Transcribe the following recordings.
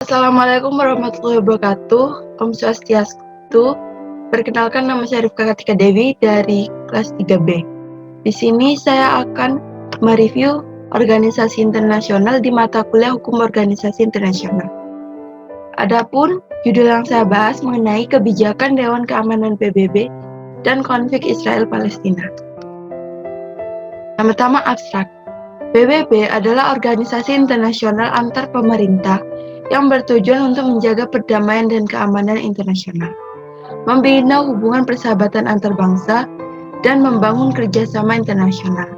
Assalamualaikum warahmatullahi wabarakatuh. Om Swastiastu. Perkenalkan, nama saya Rifka Kartika Dewi dari kelas 3B. Di sini saya akan mereview organisasi internasional di mata kuliah Hukum Organisasi Internasional. Adapun judul yang saya bahas mengenai kebijakan Dewan Keamanan PBB dan konflik Israel-Palestina. Yang pertama, abstrak. PBB adalah organisasi internasional antar pemerintah yang bertujuan untuk menjaga perdamaian dan keamanan internasional, membina hubungan persahabatan antar bangsa, dan membangun kerjasama internasional.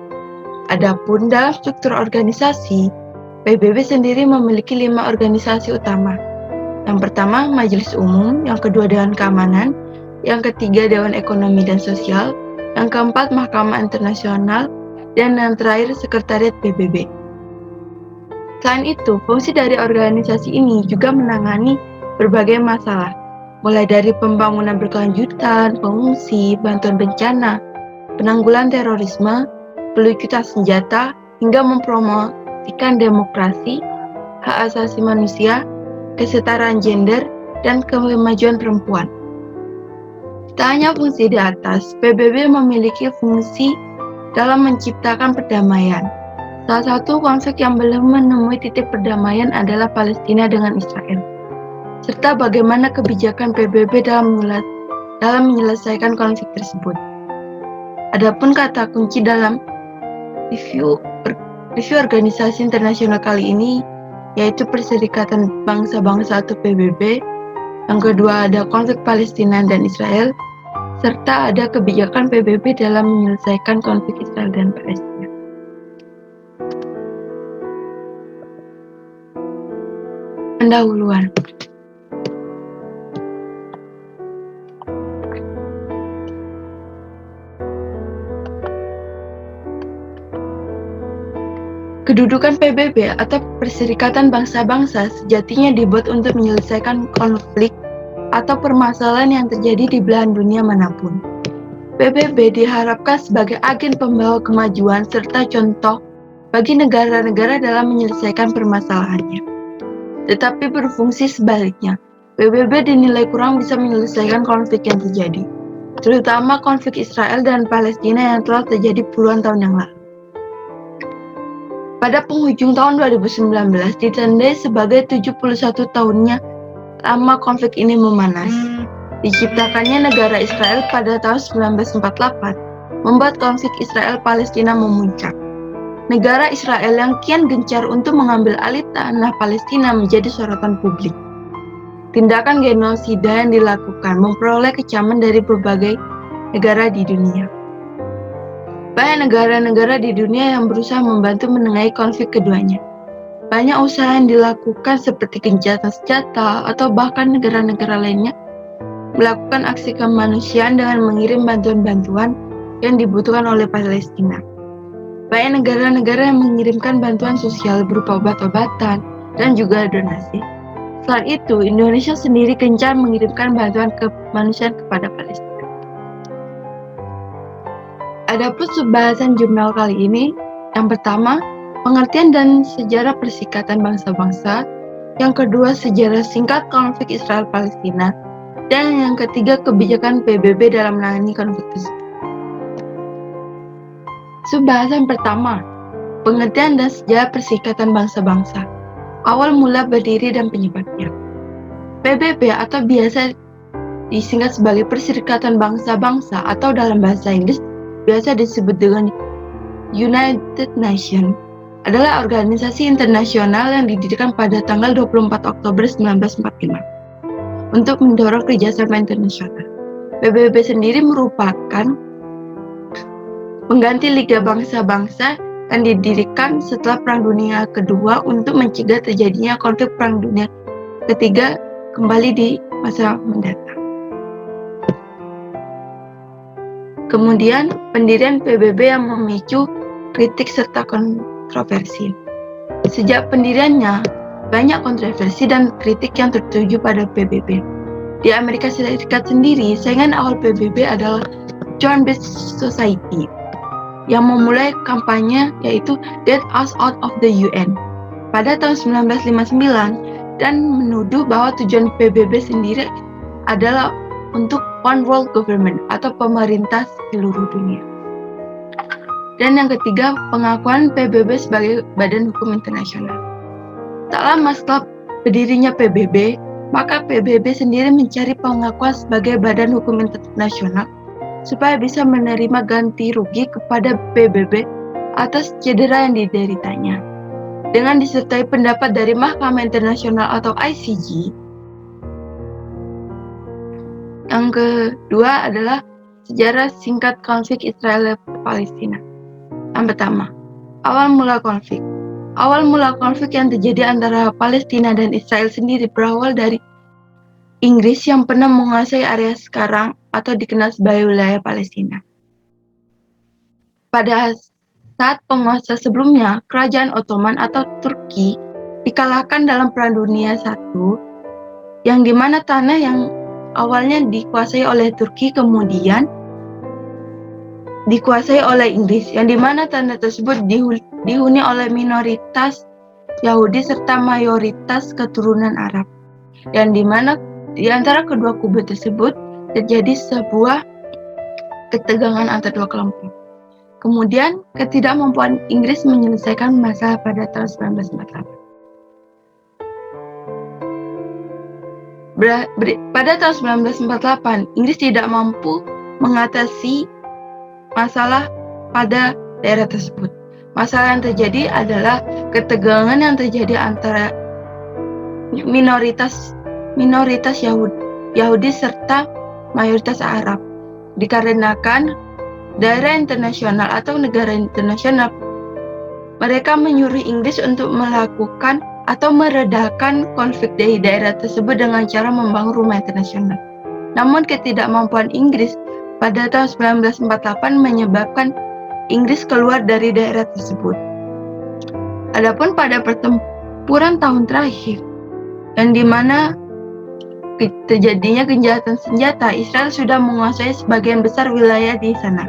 Adapun dalam struktur organisasi, PBB sendiri memiliki 5 organisasi utama. Yang pertama, Majelis Umum, yang kedua Dewan Keamanan, yang ketiga Dewan Ekonomi dan Sosial, yang keempat Mahkamah Internasional, dan yang terakhir Sekretariat PBB. Selain itu, fungsi dari organisasi ini juga menangani berbagai masalah, mulai dari pembangunan berkelanjutan, pengungsi, bantuan bencana, penanggulangan terorisme, pelucutan senjata, hingga mempromosikan demokrasi, hak asasi manusia, kesetaraan gender, dan kemajuan perempuan. Tak hanya fungsi di atas, PBB memiliki fungsi dalam menciptakan perdamaian. Salah satu konflik yang belum menemui titik perdamaian adalah Palestina dengan Israel, serta bagaimana kebijakan PBB dalam menyelesaikan konflik tersebut. Adapun kata kunci dalam review organisasi internasional kali ini yaitu Perserikatan Bangsa-Bangsa atau PBB, yang kedua ada konflik Palestina dan Israel, serta ada kebijakan PBB dalam menyelesaikan konflik Israel dan Palestina. Pendahuluan. Kedudukan PBB atau Perserikatan Bangsa-Bangsa sejatinya dibuat untuk menyelesaikan konflik atau permasalahan yang terjadi di belahan dunia manapun. PBB diharapkan sebagai agen pembawa kemajuan serta contoh bagi negara-negara dalam menyelesaikan permasalahannya. Tetapi berfungsi sebaliknya, PBB dinilai kurang bisa menyelesaikan konflik yang terjadi, terutama konflik Israel dan Palestina yang telah terjadi puluhan tahun yang lalu. Pada penghujung tahun 2019 ditandai sebagai 71 tahunnya lama konflik ini memanas. Diciptakannya negara Israel pada tahun 1948 membuat konflik Israel-Palestina memuncak. Negara Israel yang kian gencar untuk mengambil alih tanah Palestina menjadi sorotan publik. Tindakan genosida yang dilakukan memperoleh kecaman dari berbagai negara di dunia. Banyak negara-negara di dunia yang berusaha membantu menengahi konflik keduanya. Banyak usaha yang dilakukan seperti gencatan senjata atau bahkan negara-negara lainnya melakukan aksi kemanusiaan dengan mengirim bantuan-bantuan yang dibutuhkan oleh Palestina. Banyak negara-negara yang mengirimkan bantuan sosial berupa obat-obatan dan juga donasi. Selain itu, Indonesia sendiri gencar mengirimkan bantuan kemanusiaan kepada Palestina. Adapun pembahasan jurnal kali ini, yang pertama, pengertian dan sejarah Perserikatan Bangsa-Bangsa, yang kedua sejarah singkat konflik Israel-Palestina, dan yang ketiga kebijakan PBB dalam menangani konflik tersebut. Pembahasan pertama, pengertian dan sejarah Perserikatan Bangsa-Bangsa, awal mula berdiri dan penyebabnya. PBB atau biasa disingkat sebagai Perserikatan Bangsa-Bangsa atau dalam bahasa Inggris biasa disebut dengan United Nations, adalah organisasi internasional yang didirikan pada tanggal 24 Oktober 1945 untuk mendorong kerjasama internasional. PBB sendiri merupakan pengganti Liga Bangsa-Bangsa yang didirikan setelah Perang Dunia Kedua untuk mencegah terjadinya konflik Perang Dunia Ketiga kembali di masa mendatang. Kemudian, pendirian PBB yang memicu kritik serta kontroversi. Sejak pendiriannya, banyak kontroversi dan kritik yang tertuju pada PBB. Di Amerika Serikat sendiri, saingan awal PBB adalah John Birch Society yang memulai kampanye yaitu Get Us Out of the UN. Pada tahun 1959, dan menuduh bahwa tujuan PBB sendiri adalah untuk one world government atau pemerintah seluruh dunia. Dan yang ketiga, pengakuan PBB sebagai badan hukum internasional. Tak lama setelah berdirinya PBB, maka PBB sendiri mencari pengakuan sebagai badan hukum internasional supaya bisa menerima ganti rugi kepada PBB atas cedera yang dideritanya. Dengan disertai pendapat dari Mahkamah Internasional atau ICJ. Yang kedua adalah sejarah singkat konflik Israel dan Palestina. Yang pertama, awal mula konflik. Awal mula konflik yang terjadi antara Palestina dan Israel sendiri berawal dari Inggris yang pernah menguasai area sekarang atau dikenal sebagai wilayah Palestina. Pada saat penguasa sebelumnya, Kerajaan Ottoman atau Turki dikalahkan dalam Perang Dunia I, yang dimana tanah yang awalnya dikuasai oleh Turki kemudian dikuasai oleh Inggris, yang dimana tanah tersebut dihuni oleh minoritas Yahudi serta mayoritas keturunan Arab, yang dimana di antara kedua kubu tersebut terjadi sebuah ketegangan antara dua kelompok. Kemudian, ketidakmampuan Inggris menyelesaikan masalah pada tahun 1948. Pada tahun 1948, Inggris tidak mampu mengatasi masalah pada daerah tersebut. Masalah yang terjadi adalah ketegangan yang terjadi antara minoritas Yahudi serta mayoritas Arab, dikarenakan daerah internasional atau negara internasional, mereka menyuruh Inggris untuk melakukan atau meredakan konflik di daerah tersebut dengan cara membangun rumah internasional. Namun ketidakmampuan Inggris pada tahun 1948 menyebabkan Inggris keluar dari daerah tersebut. Adapun pada pertempuran tahun terakhir, yang dimana terjadinya kejahatan senjata, Israel sudah menguasai sebagian besar wilayah di sana.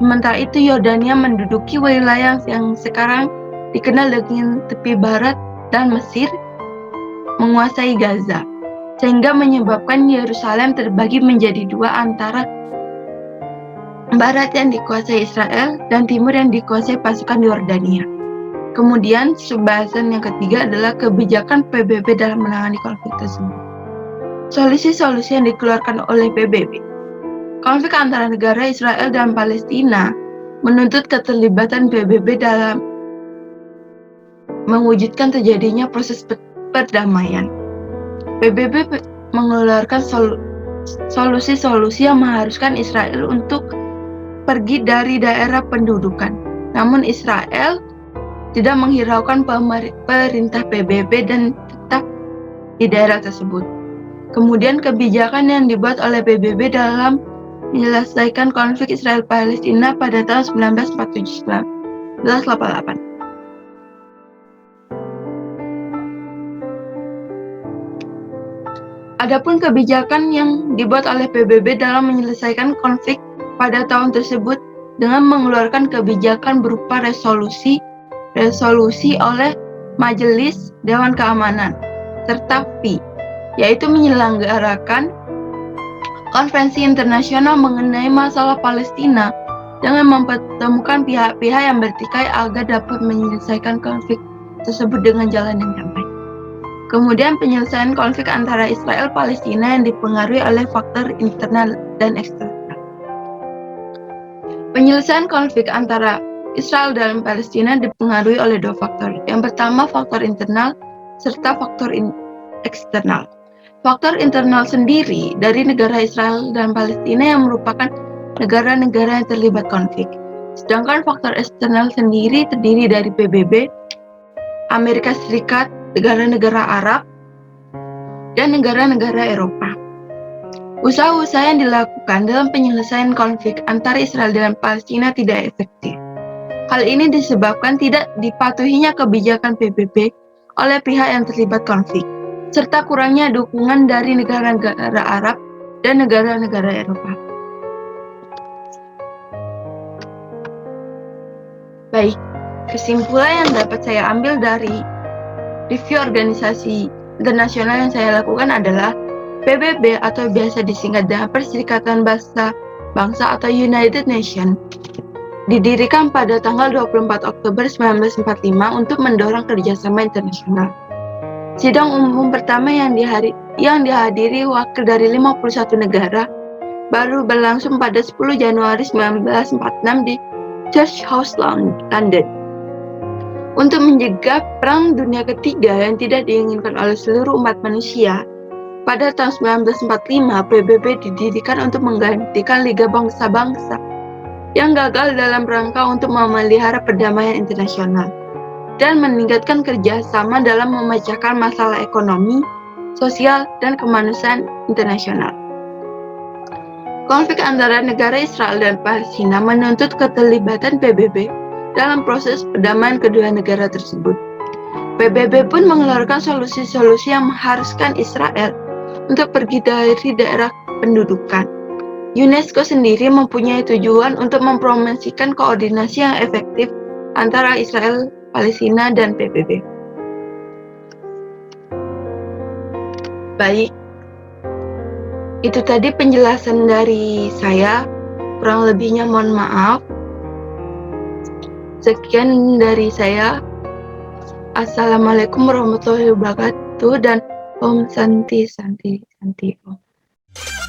Sementara itu, Yordania menduduki wilayah yang sekarang dikenal dengan tepi barat dan Mesir menguasai Gaza, sehingga menyebabkan Yerusalem terbagi menjadi dua antara barat yang dikuasai Israel dan timur yang dikuasai pasukan Yordania. Kemudian, pembahasan yang ketiga adalah kebijakan PBB dalam menangani konflik tersebut. Solusi-solusi yang dikeluarkan oleh PBB. Konflik antara negara Israel dan Palestina menuntut keterlibatan PBB dalam mewujudkan terjadinya proses perdamaian. PBB mengeluarkan solusi-solusi yang mengharuskan Israel untuk pergi dari daerah pendudukan. Namun Israel tidak menghiraukan perintah PBB dan tetap di daerah tersebut. Kemudian kebijakan yang dibuat oleh PBB dalam menyelesaikan konflik Israel-Palestina pada tahun 1947-1988. Adapun kebijakan yang dibuat oleh PBB dalam menyelesaikan konflik pada tahun tersebut dengan mengeluarkan kebijakan berupa resolusi oleh Majelis Dewan Keamanan serta FI, yaitu menyelenggarakan Konferensi Internasional mengenai masalah Palestina dengan mempertemukan pihak-pihak yang bertikai agar dapat menyelesaikan konflik tersebut dengan jalan yang damai. Kemudian penyelesaian konflik antara Israel-Palestina yang dipengaruhi oleh faktor internal dan eksternal. Penyelesaian konflik antara Israel dan Palestina dipengaruhi oleh dua faktor. Yang pertama, faktor internal serta faktor eksternal. Faktor internal sendiri dari negara Israel dan Palestina yang merupakan negara-negara yang terlibat konflik. Sedangkan faktor eksternal sendiri terdiri dari PBB, Amerika Serikat, negara-negara Arab, dan negara-negara Eropa. Usaha-usaha yang dilakukan dalam penyelesaian konflik antara Israel dan Palestina tidak efektif. Hal ini disebabkan tidak dipatuhinya kebijakan PBB oleh pihak yang terlibat konflik, serta kurangnya dukungan dari negara-negara Arab dan negara-negara Eropa. Baik, kesimpulan yang dapat saya ambil dari review organisasi internasional yang saya lakukan adalah PBB atau biasa disingkat dengan Perserikatan Bangsa atau United Nations. Didirikan pada tanggal 24 Oktober 1945 untuk mendorong kerjasama internasional. Sidang umum pertama yang dihadiri wakil dari 51 negara baru berlangsung pada 10 Januari 1946 di Church House, London. Untuk mencegah Perang Dunia Ketiga yang tidak diinginkan oleh seluruh umat manusia, pada tahun 1945 PBB didirikan untuk menggantikan Liga Bangsa-Bangsa yang gagal dalam rangka untuk memelihara perdamaian internasional dan meningkatkan kerjasama dalam memecahkan masalah ekonomi, sosial, dan kemanusiaan internasional. Konflik antara negara Israel dan Palestina menuntut keterlibatan PBB dalam proses perdamaian kedua negara tersebut. PBB pun mengeluarkan solusi-solusi yang mengharuskan Israel untuk pergi dari daerah pendudukan. UNESCO sendiri mempunyai tujuan untuk mempromosikan koordinasi yang efektif antara Israel, Palestina, dan PBB. Baik, itu tadi penjelasan dari saya. Kurang lebihnya mohon maaf. Sekian dari saya. Assalamualaikum warahmatullahi wabarakatuh dan Om Santi Santi Santi Om.